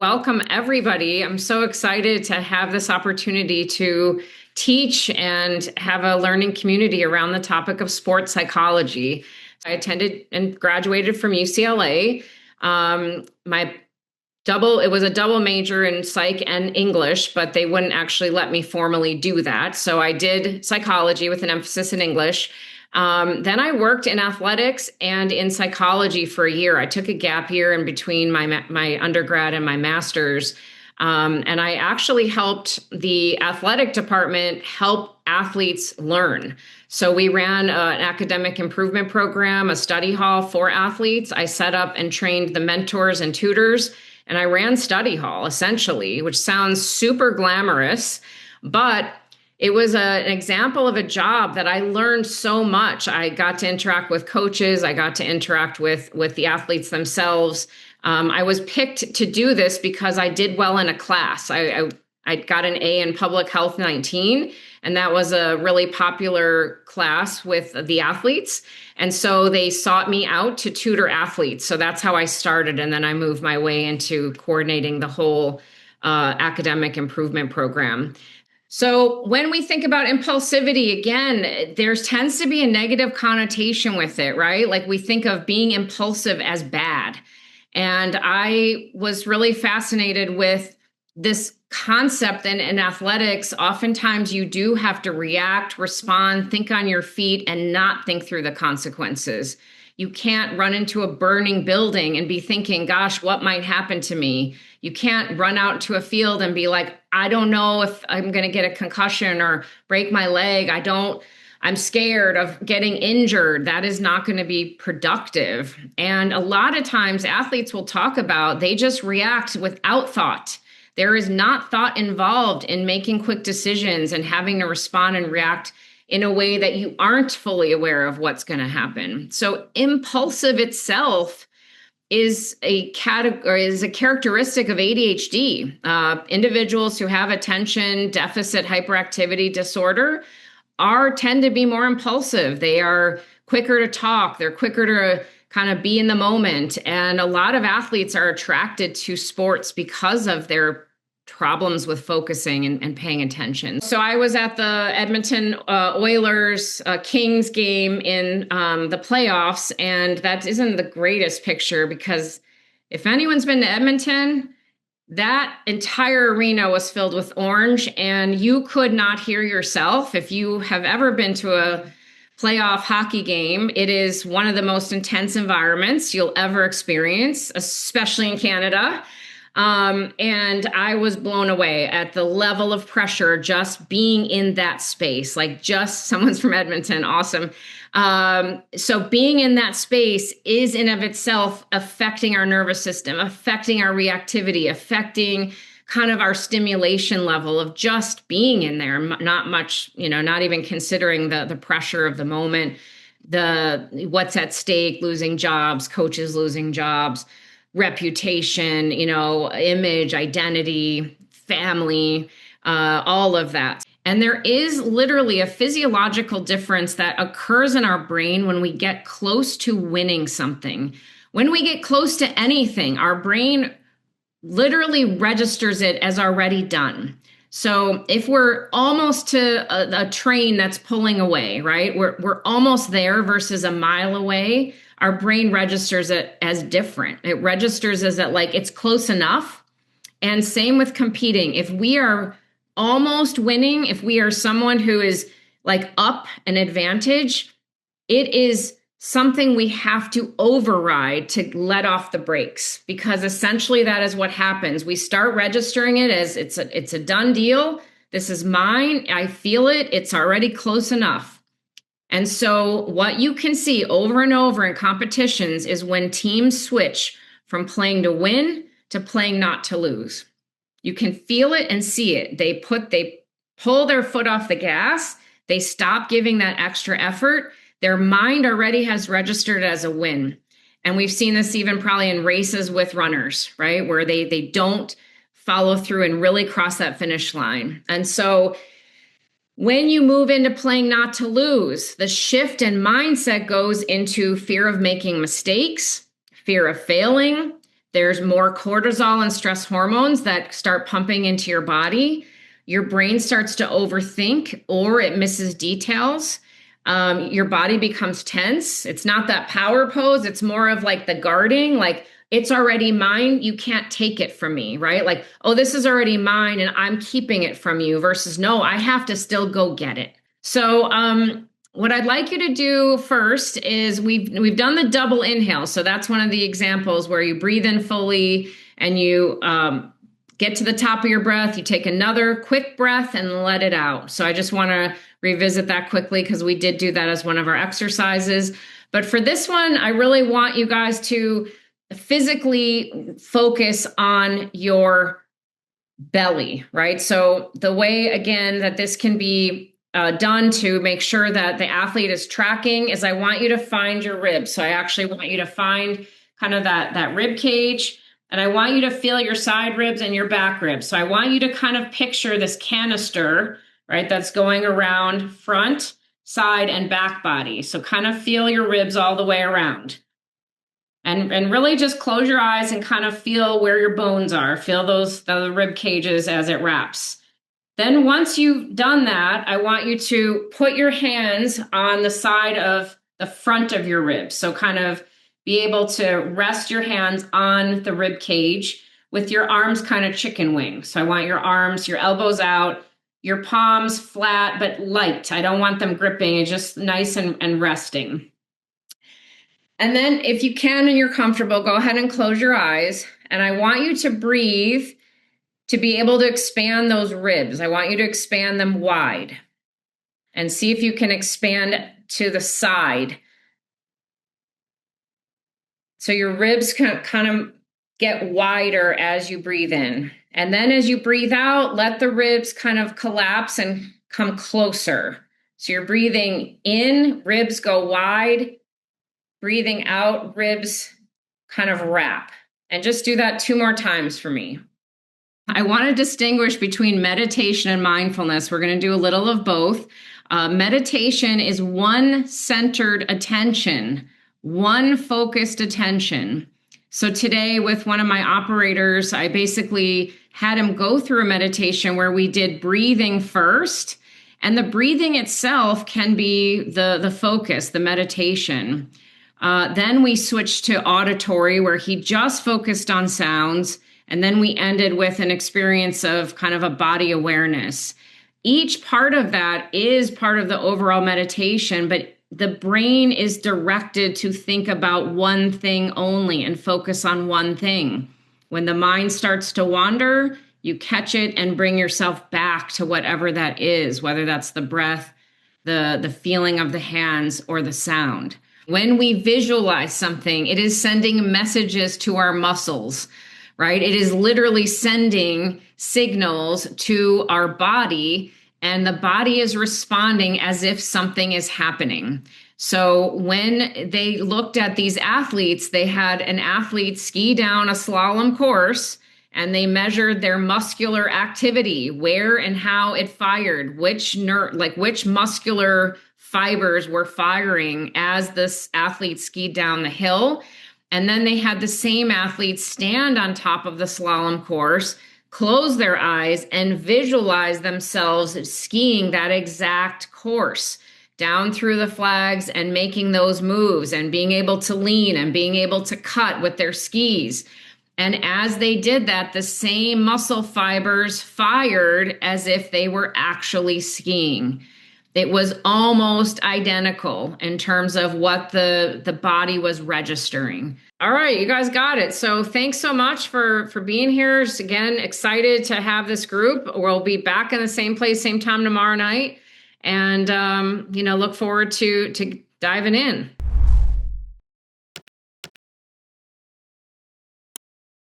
Welcome, everybody. I'm so excited to have this opportunity to teach and have a learning community around the topic of sports psychology. I attended and graduated from UCLA. It was a double major in psych and English, but they wouldn't actually let me formally do that. So I did psychology with an emphasis in English. Then I worked in athletics and in psychology for a year. I took a gap year in between my undergrad and my master's. And I actually helped the athletic department help athletes learn. So we ran an academic improvement program, a study hall for athletes. I set up and trained the mentors and tutors, and I ran study hall essentially, which sounds super glamorous, but it was an example of a job that I learned so much. I got to interact with coaches. I got to interact with the athletes themselves. I was picked to do this because I did well in a class. I got an A in Public Health 19, and that was a really popular class with the athletes. And so they sought me out to tutor athletes. So that's how I started. And then I moved my way into coordinating the whole academic improvement program. So when we think about impulsivity, again, there tends to be a negative connotation with it, right? Like we think of being impulsive as bad. And I was really fascinated with this concept. And in athletics, oftentimes you do have to react, respond, think on your feet, and not think through the consequences. You can't run into a burning building and be thinking, gosh, what might happen to me? You can't run out to a field and be like, I don't know if I'm going to get a concussion or break my leg. I'm scared of getting injured. That is not going to be productive. And a lot of times athletes will talk about they just react without thought. There is not thought involved in making quick decisions and having to respond and react in a way that you aren't fully aware of what's going to happen. So impulsive itself is a characteristic of ADHD. Individuals who have attention deficit hyperactivity disorder tend to be more impulsive. They are quicker to talk. They're quicker to kind of be in the moment. And a lot of athletes are attracted to sports because of their problems with focusing and paying attention. So I was at the Edmonton Oilers Kings game in the playoffs, and that isn't the greatest picture because if anyone's been to Edmonton, that entire arena was filled with orange, and you could not hear yourself. If you have ever been to a playoff hockey game, it is one of the most intense environments you'll ever experience, especially in Canada. And I was blown away at the level of pressure just being in that space, like just someone's from Edmonton. Awesome. So being in that space is in of itself affecting our nervous system, affecting our reactivity, affecting kind of our stimulation level of just being in there, not much, not even considering the pressure of the moment, what's at stake, losing jobs, coaches losing jobs, reputation, image, identity, family, all of that. And there is literally a physiological difference that occurs in our brain when we get close to winning something. When we get close to anything, our brain literally registers it as already done. So if we're almost to a train that's pulling away, right? We're almost there versus a mile away. Our brain registers it as different. It registers as that like it's close enough. And same with competing. If we are almost winning, if we are someone who is like up an advantage, it is something we have to override to let off the brakes, because essentially that is what happens. We start registering it as it's a done deal. This is mine. I feel it. It's already close enough. And so what you can see over and over in competitions is when teams switch from playing to win to playing not to lose. You can feel it and see it. They pull their foot off the gas. They stop giving that extra effort. Their mind already has registered as a win. And we've seen this even probably in races with runners, right? Where they don't follow through and really cross that finish line. And so when you move into playing not to lose, the shift in mindset goes into fear of making mistakes, fear of failing, There's more cortisol and stress hormones that start pumping into your body. Your brain starts to overthink or it misses details. Your body becomes tense. It's not that power pose. It's more of like the guarding, like it's already mine. You can't take it from me, right? Like, oh, this is already mine and I'm keeping it from you versus no, I have to still go get it. So, what I'd like you to do first is we've done the double inhale. So that's one of the examples where you breathe in fully and you get to the top of your breath. You take another quick breath and let it out. So I just want to revisit that quickly because we did do that as one of our exercises. But for this one, I really want you guys to physically focus on your belly, right? So the way, again, that this can be done to make sure that the athlete is tracking is I want you to find your ribs. So I actually want you to find kind of that rib cage, and I want you to feel your side ribs and your back ribs. So I want you to kind of picture this canister, right, that's going around front, side, and back body. So kind of feel your ribs all the way around. And really just close your eyes and kind of feel where your bones are. Feel the rib cages as it wraps. Then once you've done that, I want you to put your hands on the side of the front of your ribs. So kind of be able to rest your hands on the rib cage with your arms kind of chicken wing. So I want your arms, your elbows out, your palms flat but light. I don't want them gripping. It's just nice and resting. And then if you can and you're comfortable, go ahead and close your eyes. And I want you to breathe to be able to expand those ribs. I want you to expand them wide and see if you can expand to the side. So your ribs kind of get wider as you breathe in. And then as you breathe out, let the ribs kind of collapse and come closer. So you're breathing in, ribs go wide. Breathing out, ribs kind of wrap. And just do that 2 more times for me. I want to distinguish between meditation and mindfulness. We're going to do a little of both. Meditation is one centered attention, one focused attention. So today with one of my operators, I basically had him go through a meditation where we did breathing first. And the breathing itself can be the focus, the meditation. Then we switched to auditory where he just focused on sounds. And then we ended with an experience of kind of a body awareness. Each part of that is part of the overall meditation, but the brain is directed to think about one thing only and focus on one thing. When the mind starts to wander, you catch it and bring yourself back to whatever that is, whether that's the breath, the feeling of the hands, or the sound. When we visualize something, it is sending messages to our muscles, right? It is literally sending signals to our body, and the body is responding as if something is happening. So when they looked at these athletes, they had an athlete ski down a slalom course, and they measured their muscular activity, where and how it fired, which muscular fibers were firing as this athlete skied down the hill. And then they had the same athlete stand on top of the slalom course, close their eyes, and visualize themselves skiing that exact course down through the flags and making those moves and being able to lean and being able to cut with their skis. And as they did that, the same muscle fibers fired as if they were actually skiing. It was almost identical in terms of what the body was registering. All right, you guys got it. So thanks so much for being here. Just again, excited to have this group. We'll be back in the same place, same time tomorrow night. And, look forward to diving in.